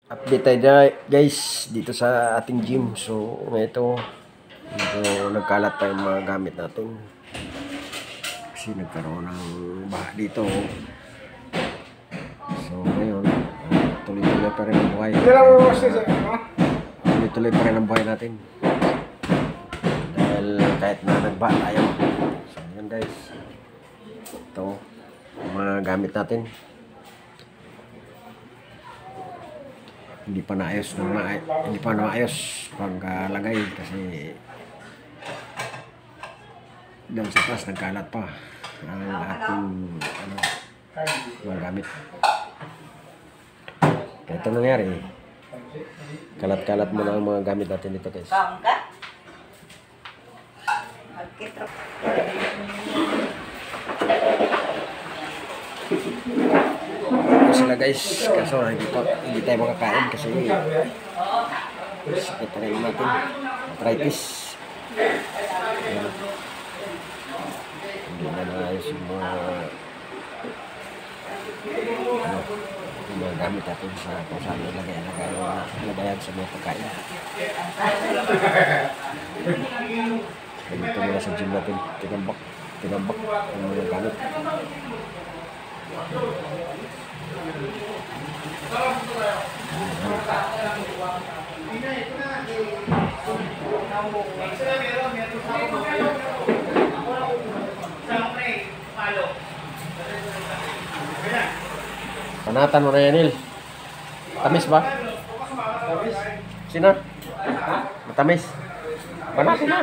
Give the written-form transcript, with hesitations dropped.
Update tayo guys dito sa ating gym. So ito medyo nagkalat pa yung mga gamit natin kasi nagkaroon ng baha dito. So ngayon tuloy-tuloy pa rin ang buhay. Tuloy-tuloy pa rin ang buhay natin dahil kahit na nagbaha tayo. So yun guys, ito mga gamit natin. Hindi pa naayos pagkalagay kasi doon sa taas nagkalat pa ang ating mga gamit. Kaya ito nangyari, kalat-kalat mo na ang mga gamit natin dito guys. Sila guys, kaso hindi tayo makakain kasi sakit na rin natin, arthritis. Hindi na naayos yung mga gamit natin sa kung saan nilagayan sa mga pagkain. Dito muna sa gym natin, tinambak ang mga gamit. Panatan mo na yan, Il. Matamis ba? Sino? Matamis? Panatin na.